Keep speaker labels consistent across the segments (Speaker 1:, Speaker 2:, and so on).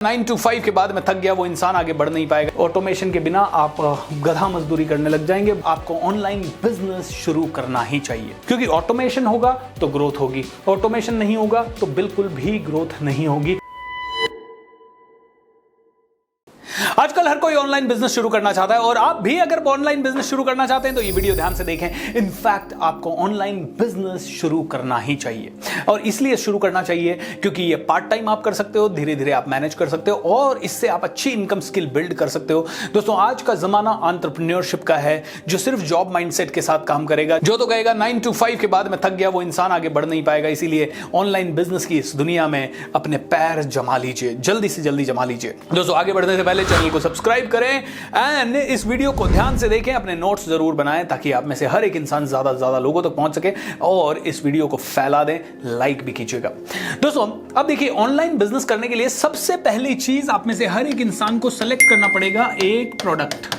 Speaker 1: 9 to 5 के बाद में थक गया वो इंसान आगे बढ़ नहीं पाएगा। ऑटोमेशन के बिना आप गधा मजदूरी करने लग जाएंगे। आपको ऑनलाइन बिजनेस शुरू करना ही चाहिए, क्योंकि ऑटोमेशन होगा तो ग्रोथ होगी, ऑटोमेशन नहीं होगा तो बिल्कुल भी ग्रोथ नहीं होगी। आजकल हर कोई ऑनलाइन बिजनेस शुरू करना चाहता है और आप भी अगर ऑनलाइन बिजनेस शुरू करना चाहते हैं तो ये वीडियो ध्यान से देखें। इनफैक्ट आपको ऑनलाइन बिजनेस शुरू करना ही चाहिए, और इसलिए शुरू करना चाहिए क्योंकि ये पार्ट टाइम आप कर सकते हो, धीरे धीरे आप मैनेज कर सकते हो और इससे आप अच्छी इनकम स्किल बिल्ड कर सकते हो। दोस्तों, आज का जमाना एंटरप्रेन्योरशिप का है, जो सिर्फ जॉब माइंडसेट के साथ काम करेगा। जो तो कहेगा 9 to 5 के बाद में थक गया वो इंसान आगे बढ़ नहीं पाएगा। इसीलिए ऑनलाइन बिजनेस की इस दुनिया में अपने पैर जमा लीजिए, जल्दी से जल्दी जमा लीजिए। दोस्तों, आगे बढ़ने से पहले चैनल को सब्सक्राइब करें एंड इस वीडियो को ध्यान से देखें, अपने नोट्स जरूर बनाएं ताकि आप में से हर एक इंसान ज्यादा से ज्यादा लोगों तक पहुंच सके, और इस वीडियो को फैला दें, लाइक भी कीजिएगा। दोस्तों, अब देखिए, ऑनलाइन बिजनेस करने के लिए सबसे पहली चीज आप में से हर एक इंसान को सेलेक्ट करना पड़ेगा एक प्रोडक्ट।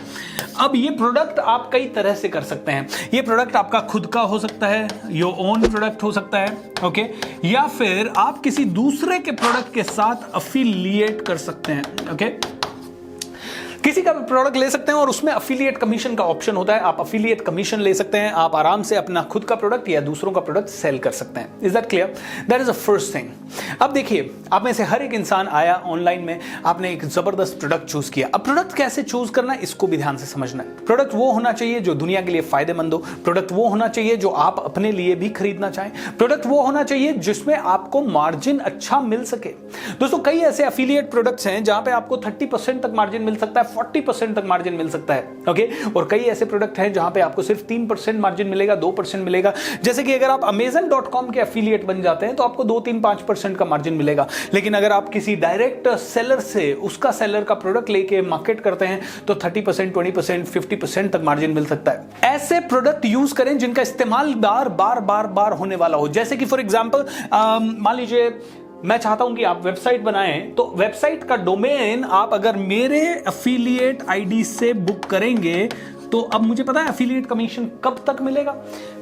Speaker 1: अब ये प्रोडक्ट आप कई तरह से कर सकते हैं। ये प्रोडक्ट आपका खुद का हो सकता है, योर ओन प्रोडक्ट हो सकता है, ओके, या फिर आप किसी दूसरे के प्रोडक्ट के साथ अफिलिएट कर सकते हैं, ओके। किसी का भी प्रोडक्ट ले सकते हैं और उसमें अफिलिएट कमीशन का ऑप्शन होता है। आप अफिलिएट कमीशन ले सकते हैं, आप आराम से अपना खुद का प्रोडक्ट या दूसरों का प्रोडक्ट सेल कर सकते हैं। Is that clear? That is the first thing. अब देखिए, आप में से हर एक इंसान आया ऑनलाइन में, आपने एक जबरदस्त प्रोडक्ट चूज किया। अब प्रोडक्ट कैसे चूज करना है इसको भी ध्यान से समझना है। प्रोडक्ट वो होना चाहिए जो दुनिया के लिए फायदेमंद हो, प्रोडक्ट वो होना चाहिए जो आप अपने लिए भी खरीदना चाहें, प्रोडक्ट वो होना चाहिए जिसमें आपको मार्जिन अच्छा मिल सके। दोस्तों, कई ऐसे अफिलिएट प्रोडक्ट्स हैं जहां पे आपको 30% तक मार्जिन मिल सकता है, 40% तक मार्जिन मिल सकता है, ओके। और कई ऐसे प्रोडक्ट हैं जहां पे आपको सिर्फ 3% मार्जिन मिलेगा, 2% मिलेगा। जैसे कि अगर आप Amazon.com के एफिलिएट बन जाते हैं तो आपको 2-3-5% का मार्जिन मिलेगा। लेकिन अगर आप किसी डायरेक्ट सेलर से उसका सेलर का प्रोडक्ट लेके मार्केट करते हैं तो 30%, 20%, 50% तक मार्जिन मिल सकता है। ऐसे प्रोडक्ट यूज करें जिनका इस्तेमाल बार बार होने वाला हो। जैसे कि फॉर एग्जाम्पल, मान लीजिए मैं चाहता हूं कि आप वेबसाइट बनाएं, तो वेबसाइट का डोमेन आप अगर मेरे एफिलिएट आईडी से बुक करेंगे तो अब मुझे पता है एफिलिएट कमीशन कब तक मिलेगा।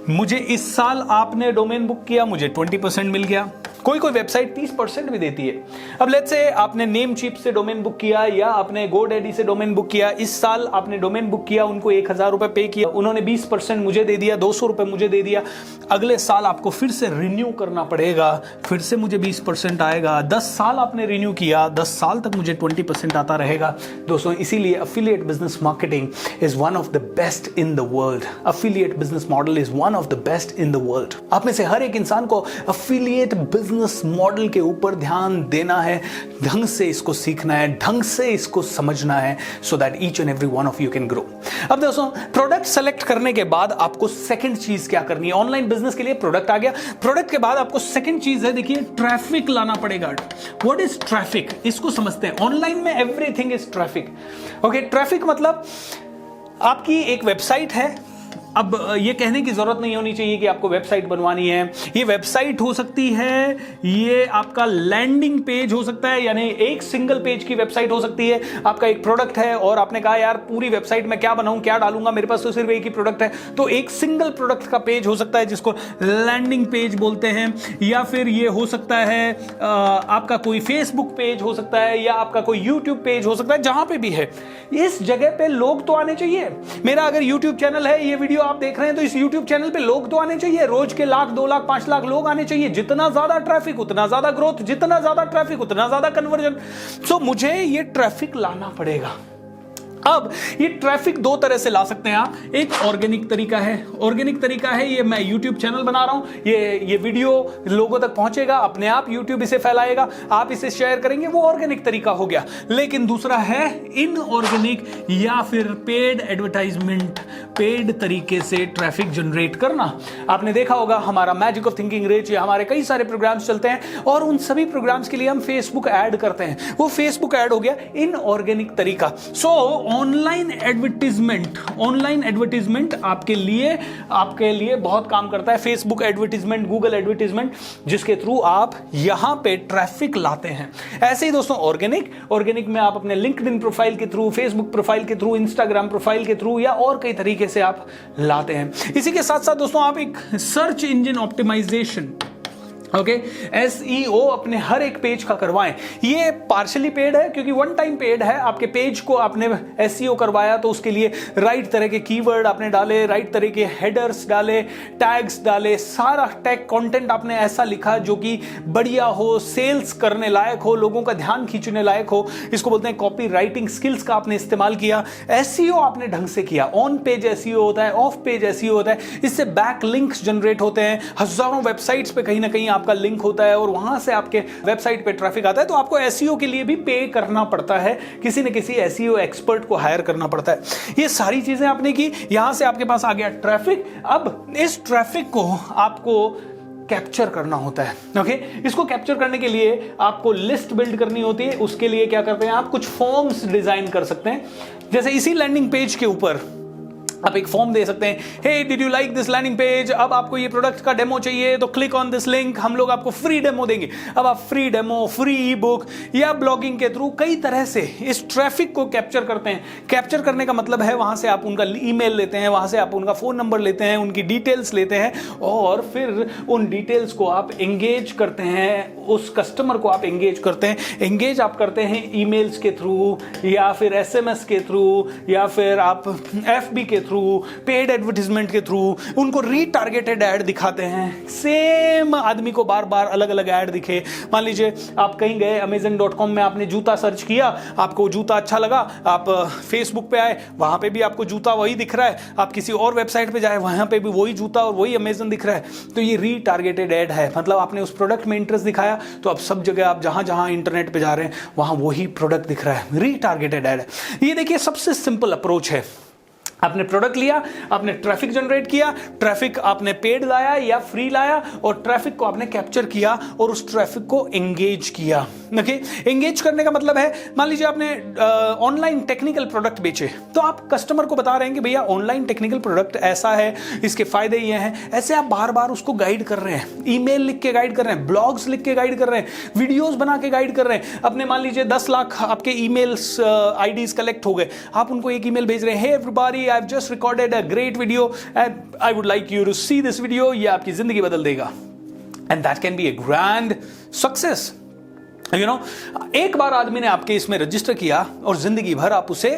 Speaker 1: मुझे इस साल आपने डोमेन बुक किया, मुझे 20% मिल गया। कोई वेबसाइट 30% भी देती है। अब लेट्स से आपने नेमचीप से डोमेन बुक किया या आपने गोडैडी से डोमेन बुक किया, इस साल आपने डोमेन बुक किया, उनको 1000 रुपए पे किया, उन्होंने 20% मुझे दे दिया, 200 रुपए मुझे दे दिया। अगले साल आपको फिर से रिन्यू करना पड़ेगा, फिर से मुझे 20% आएगा। 10 साल आपने रिन्यू किया, 10 साल तक मुझे 20% आता रहेगा। दोस्तों, इसीलिए affiliate business marketing is one of the best in the world. Affiliate business model is one of the best in the world. आप में से हर एक इंसान को अफिलिएट बिजनेस मॉडल के ऊपर ध्यान देना है, ढंग से इसको सीखना है, ढंग से इसको समझना है, so that each and every one of you can grow. अब दोस्तों, प्रोडक्ट सेलेक्ट करने के बाद आपको सेकंड चीज क्या करनी है। ऑनलाइन बिजनेस के लिए प्रोडक्ट आ गया, प्रोडक्ट के बाद आपको सेकंड चीज है, देखिए, ट्रैफिक लाना पड़ेगा। What is traffic? इसको समझते हैं। ऑनलाइन में everything is traffic, okay. Traffic मतलब आपकी एक वेबसाइट है। अब ये कहने की जरूरत नहीं होनी चाहिए कि आपको वेबसाइट बनवानी है। ये वेबसाइट हो सकती है, ये आपका लैंडिंग पेज हो सकता है, यानी एक सिंगल पेज की वेबसाइट हो सकती है। आपका एक प्रोडक्ट है और आपने कहा यार पूरी वेबसाइट में क्या बनाऊं, क्या डालूंगा, मेरे पास तो सिर्फ एक ही प्रोडक्ट है, तो एक सिंगल प्रोडक्ट का पेज हो सकता है जिसको लैंडिंग पेज बोलते हैं। या फिर ये हो सकता है आपका कोई फेसबुक पेज हो सकता है, या आपका कोई यूट्यूब पेज हो सकता है। जहां पे भी है, इस जगह पे लोग तो आने चाहिए। मेरा अगर यूट्यूब चैनल है, ये वीडियो आप देख रहे हैं, तो इस YouTube चैनल पे लोग तो आने चाहिए। रोज के 1,00,000, 2,00,000, 5,00,000 लोग आने चाहिए। जितना ज्यादा ट्रैफिक उतना ज्यादा ग्रोथ, जितना ज्यादा ट्रैफिक उतना ज्यादा कन्वर्जन। सो मुझे ये ट्रैफिक लाना पड़ेगा। अब ये ट्रैफिक दो तरह से ला सकते हैं आप। एक ऑर्गेनिक तरीका है। ऑर्गेनिक तरीका है, ये मैं यूट्यूब चैनल बना रहा हूं, ये वीडियो लोगों तक पहुंचेगा, अपने आप यूट्यूब इसे फैलाएगा, आप इसे शेयर करेंगे, वो ऑर्गेनिक तरीका हो गया। लेकिन दूसरा है इनऑर्गेनिक या फिर पेड एडवर्टाइजमेंट, पेड तरीके से ट्रैफिक जनरेट करना। आपने देखा होगा हमारा मैजिक ऑफ थिंकिंग रिच या हमारे कई सारे प्रोग्राम्स चलते हैं और उन सभी प्रोग्राम्स के लिए हम फेसबुक ऐड करते हैं। वो फेसबुक ऐड हो गया इनऑर्गेनिक तरीका। सो ऑनलाइन एडवर्टीजमेंट आपके लिए बहुत काम करता है। फेसबुक एडवर्टीजमेंट, गूगल एडवर्टीजमेंट, जिसके थ्रू आप यहां पे ट्रैफिक लाते हैं। ऐसे ही दोस्तों ऑर्गेनिक में आप अपने लिंक्डइन प्रोफाइल के थ्रू, फेसबुक प्रोफाइल के थ्रू, इंस्टाग्राम प्रोफाइल के थ्रू या और कई तरीके से आप लाते हैं। इसी के साथ साथ दोस्तों आप एक search engine optimisation okay, SEO अपने हर एक पेज का करवाएं। ये पार्शली पेड है क्योंकि वन टाइम पेड है। आपके पेज को आपने SEO करवाया तो उसके लिए राइट तरह के कीवर्ड आपने डाले, राइट तरह के हेडर्स डाले, टैग्स डाले, सारा टैग कंटेंट आपने ऐसा लिखा जो कि बढ़िया हो, सेल्स करने लायक हो, लोगों का ध्यान खींचने लायक हो। इसको बोलते हैं कॉपी राइटिंग स्किल्स का आपने इस्तेमाल किया। SEO आपने ढंग से किया। ऑन पेज SEO होता है, ऑफ पेज SEO होता है। इससे बैक लिंक्स जनरेट होते हैं। हजारों वेबसाइट्स पे कहीं ना कहीं आपका लिंक होता है और वहां से आपके वेबसाइट पे ट्रैफिक आता है। तो आपको SEO के लिए भी पे करना पड़ता है, किसी न किसी SEO एक्सपर्ट को हायर करना पड़ता है। ये सारी चीजें आपने की, यहां से आपके पास आ गया ट्रैफिक। अब इस ट्रैफिक को आपको कैप्चर करना होता है। ओके, इसको कैप्चर करने के लिए आपको लिस्ट बिल्ड करनी होती है। उसके लिए क्या करते हैं, आप कुछ फॉर्म्स डिजाइन कर सकते हैं। जैसे इसी लैंडिंग पेज के ऊपर आप एक फॉर्म दे सकते हैं, hey did you like this landing page, अब आपको ये प्रोडक्ट का डेमो चाहिए तो क्लिक ऑन दिस लिंक, हम लोग आपको फ्री डेमो देंगे। अब आप फ्री डेमो, फ्री ई बुक या ब्लॉगिंग के थ्रू कई तरह से इस ट्रैफिक को कैप्चर करते हैं। कैप्चर करने का मतलब है वहां से आप उनका ईमेल लेते हैं, वहां से आप उनका फोन नंबर लेते हैं, उनकी डिटेल्स लेते हैं और फिर उन डिटेल्स को आप एंगेज करते हैं, उस कस्टमर को आप एंगेज करते हैं। एंगेज आप करते हैं ईमेल्स के थ्रू या फिर SMS के थ्रू या फिर आप FB के थ्रू, पेड एडवर्टाइजमेंट के थ्रू उनको रीटारगेटेड ऐड दिखाते हैं। सेम आदमी को बार बार अलग अलग ऐड दिखे। मान लीजिए आप कहीं गए, amazon.com में आपने जूता सर्च किया, आपको जूता अच्छा लगा, आप फेसबुक पे आए, वहां पे भी आपको जूता वही दिख रहा है। आप किसी और वेबसाइट पे जाए, वहां पे भी वही जूता और वही अमेजन दिख रहा है। तो ये रीटारगेटेड ऐड है। मतलब आपने उस प्रोडक्ट में इंटरेस्ट दिखाया तो अब सब जगह आप जहां जहां इंटरनेट पे जा रहे हैं वहां वही प्रोडक्ट दिख रहा है। रीटारगेटेड ऐड है। ये देखिए सबसे सिंपल अप्रोच है। आपने प्रोडक्ट लिया, आपने ट्रैफिक जनरेट किया, ट्रैफिक आपने पेड लाया या फ्री लाया और ट्रैफिक को आपने कैप्चर किया और उस ट्रैफिक को एंगेज किया। ओके, एंगेज करने का मतलब है, मान लीजिए आपने ऑनलाइन टेक्निकल प्रोडक्ट बेचे तो आप कस्टमर को बता रहे हैं कि भैया ऑनलाइन टेक्निकल प्रोडक्ट ऐसा है, इसके फायदे ये हैं। ऐसे आप बार बार उसको गाइड कर रहे हैं, ईमेल लिख के गाइड कर रहे हैं, ब्लॉग्स लिख के गाइड कर रहे हैं, वीडियोस बना के गाइड कर रहे हैं। अपने मान लीजिए 10 लाख आपके ईमेल्स IDs कलेक्ट हो गए, आप उनको एक ईमेल भेज रहे हैं, hey everybody I've just recorded a great video and I would like you to see this video। ये आपकी जिंदगी बदल देगा। And that can be a grand success। एक बार आदमी ने आपके इसमें रजिस्टर किया और जिंदगी भर आप उसे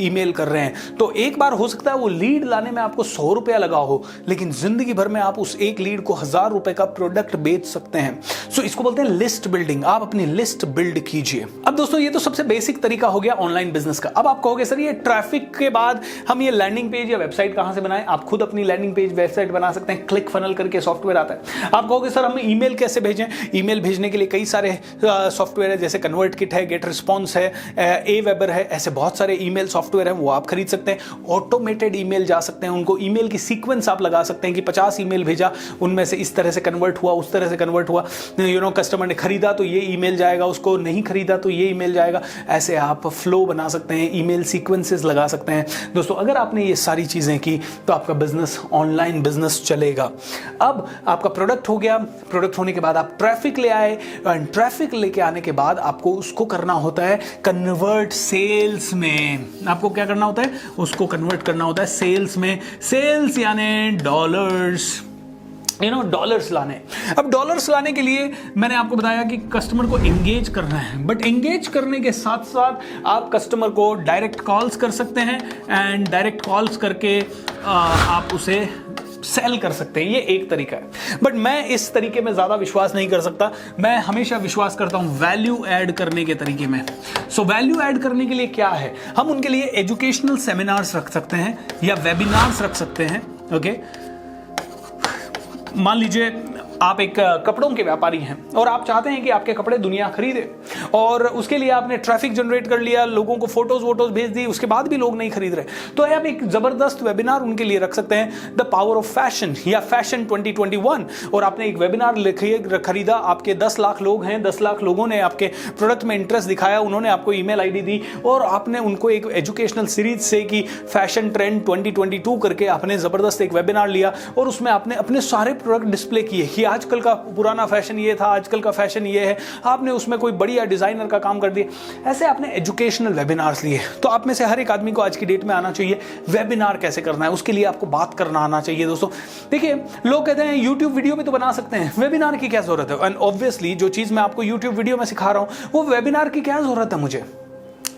Speaker 1: ईमेल कर रहे हैं तो एक बार हो सकता है वो लीड लाने में आपको 100 रुपया लगा हो, लेकिन जिंदगी भर में आप उस एक लीड को 1000 रुपए का प्रोडक्ट बेच सकते हैं। सो इसको बोलते हैं लिस्ट बिल्डिंग। आप अपनी लिस्ट बिल्ड कीजिए। अब दोस्तों ये तो सबसे बेसिक तरीका हो गया ऑनलाइन बिजनेस का। अब आप कहोगे सर ये ट्रैफिक के बाद हम ये लैंडिंग पेज या वेबसाइट कहां से बनाएं? आप खुद अपनी लैंडिंग पेज वेबसाइट बना सकते हैं। क्लिक फनल करके सॉफ्टवेयर आता है। आप कहोगे सर हम ईमेल कैसे भेजें? ईमेल भेजने के लिए कई सारे सॉफ्टवेयर है, जैसे कन्वर्ट किट है, गेट रिस्पॉन्स है, Aweber है, ऐसे बहुत सारे ईमेल सॉफ्टवेयर है, वो आप खरीद सकते हैं। ऑटोमेटेड ईमेल जा सकते हैं, उनको ईमेल की सीक्वेंस आप लगा सकते हैं कि 50 ईमेल भेजा, उनमें से इस तरह से कन्वर्ट हुआ, उस तरह से कन्वर्ट हुआ। कस्टमर ने खरीदा तो ये ईमेल जाएगा, उसको नहीं खरीदा तो ये ईमेल जाएगा। ऐसे आप फ्लो बना सकते हैं, ईमेल सीक्वेंसेस लगा सकते हैं। दोस्तों अगर आपने ये सारी चीजें की तो आपका बिजनेस ऑनलाइन बिजनेस चलेगा। अब आपका प्रोडक्ट हो गया, प्रोडक्ट होने के बाद आप ट्रैफिक ले आए, ट्रैफिक लेके आने के बाद आपको उसको करना होता है कन्वर्ट सेल्स में। आपको क्या करना होता है? उसको कन्वर्ट करना होता है सेल्स में। सेल्स यानी डॉलर्स, डॉलर्स लाने। अब डॉलर्स लाने के लिए मैंने आपको बताया कि कस्टमर को एंगेज करना है, बट एंगेज करने के साथ साथ आप कस्टमर को डायरेक्ट कॉल्स कर सकते हैं एंड डायरेक्ट कॉल्स करके आप उसे सेल कर सकते हैं। ये एक तरीका है, बट मैं इस तरीके में ज्यादा विश्वास नहीं कर सकता। मैं हमेशा विश्वास करता हूं वैल्यू ऐड करने के तरीके में। सो वैल्यू ऐड करने के लिए क्या है? हम उनके लिए एजुकेशनल सेमिनार्स रख सकते हैं या वेबिनार्स रख सकते हैं। ओके, मान लीजिए आप एक कपड़ों के व्यापारी हैं और आप चाहते हैं कि आपके कपड़े दुनिया खरीदे, और उसके लिए आपने ट्रैफिक जनरेट कर लिया, लोगों को फोटोज वोटोज भेज दी, उसके बाद भी लोग नहीं खरीद रहे, तो आप एक जबरदस्त वेबिनार उनके लिए रख सकते हैं, द पावर ऑफ फैशन या फैशन 2021। और आपने एक वेबिनार खरीदा, आपके 10 लाख लोग हैं, 10 लाख लोगों ने आपके प्रोडक्ट में इंटरेस्ट दिखाया, उन्होंने आपको ईमेल आईडी दी और आपने उनको एक एजुकेशनल सीरीज से कि फैशन ट्रेंड 2022 करके आपने जबरदस्त एक वेबिनार लिया और उसमें आपने अपने सारे प्रोडक्ट डिस्प्ले किए कि आजकल का पुराना फैशन ये था, आजकल का फैशन ये है। आपने उसमें कोई बढ़िया डिजाइनर का काम कर दिया। ऐसे आपने एजुकेशनल वेबिनार्स लिए, तो आप में से हर एक आदमी को आज की डेट में आना चाहिए वेबिनार कैसे करना है, उसके लिए आपको बात करना आना चाहिए। दोस्तों देखिए, लोग कहते हैं यूट्यूब वीडियो में तो बना सकते हैं, वेबिनार की क्या जरूरत है। एंड ऑब्वियसली जो चीज मैं आपको यूट्यूब वीडियो में सिखा रहा हूं वो वेबिनार की क्या जरूरत है मुझे।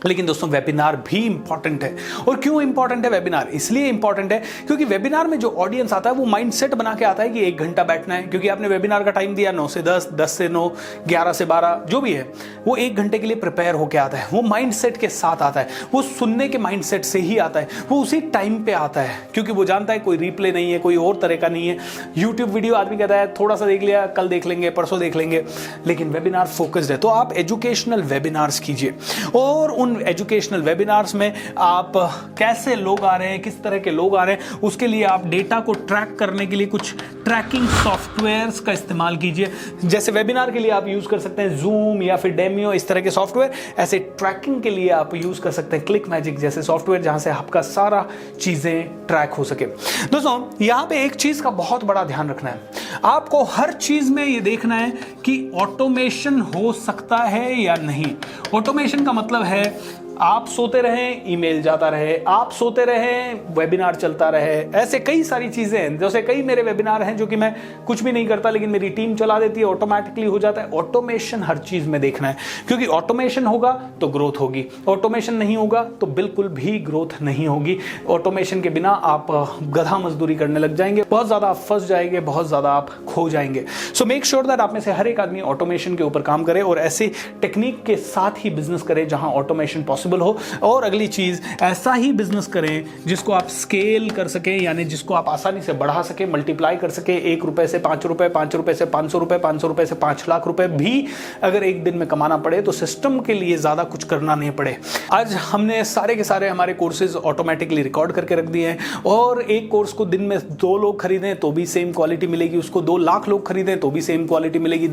Speaker 1: लेकिन दोस्तों वेबिनार भी इंपॉर्टेंट है। और क्यों इंपॉर्टेंट है वेबिनार? इसलिए इंपॉर्टेंट है क्योंकि वेबिनार में जो ऑडियंस आता है वो माइंडसेट बना के आता है कि 1 घंटा बैठना है, क्योंकि आपने वेबिनार का टाइम दिया 9 से 10, 10 से 9, 11 से 12, जो भी है, वो 1 घंटे के लिए प्रिपेयर होकर आता है। वो माइंडसेट के साथ आता है, वो सुनने के माइंडसेट से ही आता है, वो उसी टाइम पे आता है, क्योंकि वो जानता है कोई रिप्ले नहीं है, कोई और तरह का नहीं है। यूट्यूब वीडियो आदमी कहता है थोड़ा सा देख लिया, कल देख लेंगे, परसों देख लेंगे, लेकिन वेबिनार फोकस्ड है। तो आप एजुकेशनल वेबिनार्स कीजिए, और उन एजुकेशनल वेबिनार्स में आप कैसे लोग आ रहे हैं, किस तरह के लोग आ रहे हैं, उसके लिए आप डेटा को ट्रैक करने के लिए कुछ ट्रैकिंग सॉफ्टवेयर्स का इस्तेमाल कीजिए। जैसे वेबिनार के लिए आप यूज कर सकते हैं जूम या फिर डेमियो, इस तरह के सॉफ्टवेयर। ऐसे ट्रैकिंग के लिए आप यूज कर सकते हैं क्लिक मैजिक जैसे सॉफ्टवेयर, जहां से आपका सारा चीजें ट्रैक हो सके। दोस्तों यहां पे एक चीज का बहुत बड़ा ध्यान रखना है, आपको हर चीज में ये देखना है कि ऑटोमेशन हो सकता है या नहीं। ऑटोमेशन का मतलब है आप सोते रहें ईमेल जाता रहे, आप सोते रहें वेबिनार चलता रहे। ऐसे कई सारी चीजें हैं, जैसे कई मेरे वेबिनार हैं जो कि मैं कुछ भी नहीं करता लेकिन मेरी टीम चला देती है, ऑटोमेटिकली हो जाता है। ऑटोमेशन हर चीज में देखना है, क्योंकि ऑटोमेशन होगा तो ग्रोथ होगी, ऑटोमेशन नहीं होगा तो बिल्कुल भी ग्रोथ नहीं होगी। ऑटोमेशन के बिना आप गधा मजदूरी करने लग जाएंगे, बहुत ज्यादा आप फंस जाएंगे, बहुत ज्यादा आप खो जाएंगे। सो मेक श्योर दैट आप में से हर एक आदमी ऑटोमेशन के ऊपर काम करे और ऐसे टेक्निक के साथ ही बिजनेस करे जहां ऑटोमेशन पॉसिबल हो। और अगली चीज, ऐसा ही बिजनेस करें जिसको आप स्केल कर सकें, यानी जिसको आप आसानी से बढ़ा सके, मल्टीप्लाई कर सके। 1 रुपए से 5 रुपए, 5 रुपए से 500 रुपए, 500 रुपए से 5 लाख रुपए भी अगर एक दिन में कमाना पड़े तो सिस्टम के लिए ज्यादा कुछ करना नहीं पड़े। आज हमने सारे के सारे हमारे कोर्सेज ऑटोमेटिकली रिकॉर्ड करके रख दिए हैं, और एक कोर्स को दिन में 2 लोग खरीदें तो भी सेम क्वालिटी मिलेगी, उसको 2 लाख लोग खरीदें तो भी सेम क्वालिटी मिलेगी,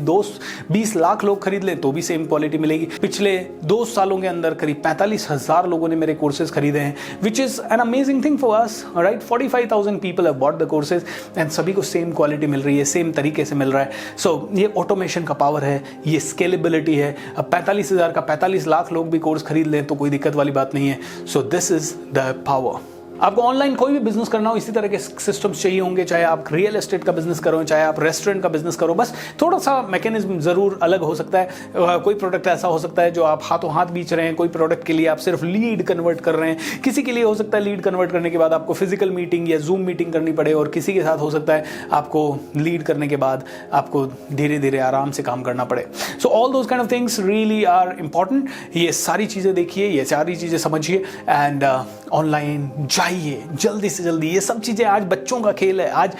Speaker 1: 20 लाख लोग खरीद लें तो भी सेम क्वालिटी मिलेगी। पिछले 2 सालों के अंदर करीब 45,000 लोगों ने मेरे कोर्सेज खरीदे हैं, which is an amazing thing for us, right. 45,000 people have bought the courses and सभी को सेम क्वालिटी मिल रही है, सेम तरीके से मिल रहा है। सो ये ऑटोमेशन का पावर है, ये स्केलेबिलिटी है। अब 45,000 का 45 लाख लोग भी कोर्स खरीद लें तो कोई दिक्कत वाली बात नहीं है। So this is the power. आपको ऑनलाइन कोई भी बिजनेस करना हो, इसी तरह के सिस्टम्स चाहिए होंगे, चाहे आप रियल एस्टेट का बिजनेस करो, चाहे आप रेस्टोरेंट का बिजनेस करो, बस थोड़ा सा मैकेनिज्म जरूर अलग हो सकता है। कोई प्रोडक्ट ऐसा हो सकता है जो आप हाथों हाथ बेच रहे हैं, कोई प्रोडक्ट के लिए आप सिर्फ लीड कन्वर्ट कर रहे हैं, किसी के लिए हो सकता है लीड कन्वर्ट करने के बाद आपको फिजिकल मीटिंग या जूम मीटिंग करनी पड़े, और किसी के साथ हो सकता है आपको लीड करने के बाद आपको धीरे धीरे आराम से काम करना पड़े। So all those kind of things really are important. ये सारी चीजें देखिए, ये सारी चीजें समझिए, एंड ऑनलाइन जाइए जल्दी से जल्दी। ये सब चीजें आज बच्चों का खेल है, आज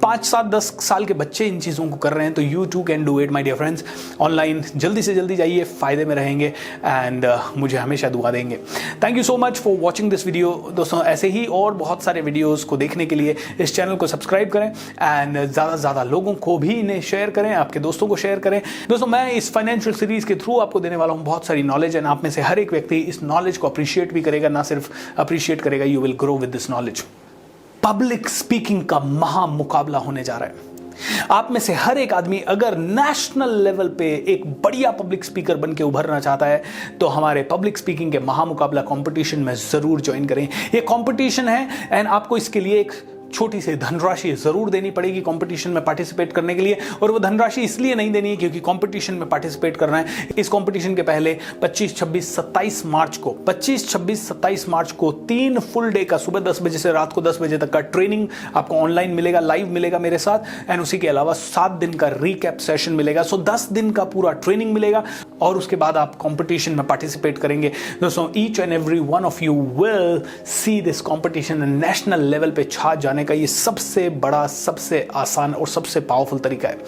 Speaker 1: 5, 7, 10 साल के बच्चे इन चीज़ों को कर रहे हैं, तो you too can do it my dear friends. Online जल्दी से जल्दी जाइए, फायदे में रहेंगे, एंड मुझे हमेशा दुआ देंगे। Thank you so much for watching this video. दोस्तों ऐसे ही और बहुत सारे वीडियोस को देखने के लिए इस चैनल को सब्सक्राइब करें, एंड ज़्यादा से ज़्यादा लोगों को भी इन्हें शेयर करें, आपके दोस्तों को शेयर करें। दोस्तों मैं इस फाइनेंशियल सीरीज के थ्रू आपको देने वाला हूँ बहुत सारी नॉलेज, एंड आप में से हर एक व्यक्ति इस नॉलेज को अप्रिशिएट भी करेगा, ना सिर्फ अप्रिशिएट करेगा, you will grow with this knowledge. Public speaking का महामुकाबला होने जा रहा है। आप में से हर एक आदमी अगर नेशनल लेवल पे एक बढ़िया पब्लिक स्पीकर बन के उभरना चाहता है तो हमारे पब्लिक स्पीकिंग के महामुकाबला कंपटीशन में जरूर ज्वाइन करें। ये कंपटीशन है, एंड आपको इसके लिए एक छोटी सी धनराशि जरूर देनी पड़ेगी कंपटीशन में पार्टिसिपेट करने के लिए। और वो धनराशि इसलिए नहीं देनी है क्योंकि कंपटीशन में पार्टिसिपेट करना है। इस कंपटीशन के पहले 25, 26, 27 मार्च को 25, 26, 27 मार्च को 3 फुल डे का सुबह 10 बजे से रात को 10 बजे तक का ट्रेनिंग आपको ऑनलाइन मिलेगा, लाइव मिलेगा मेरे साथ, एंड उसी के अलावा 7 दिन का रिकैप सेशन मिलेगा। सो 10 दिन का पूरा ट्रेनिंग मिलेगा, और उसके बाद आप कंपटीशन में पार्टिसिपेट करेंगे। दोस्तों each and every one of you will see this competition national level पे छा जाने का ये सबसे बड़ा, सबसे आसान और सबसे पावरफुल तरीका है।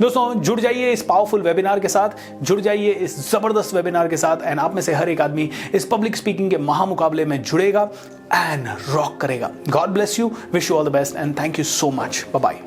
Speaker 1: दोस्तों जुड़ जाइए इस पावरफुल वेबिनार के साथ, जुड़ जाइए इस जबरदस्त वेबिनार के साथ, एंड आप में से हर एक आदमी इस पब्लिक स्पीकिंग के महामुकाबले में जुड़ेगा एंड रॉक करेगा। God bless you, wish you all the best, and thank you so much. Bye bye.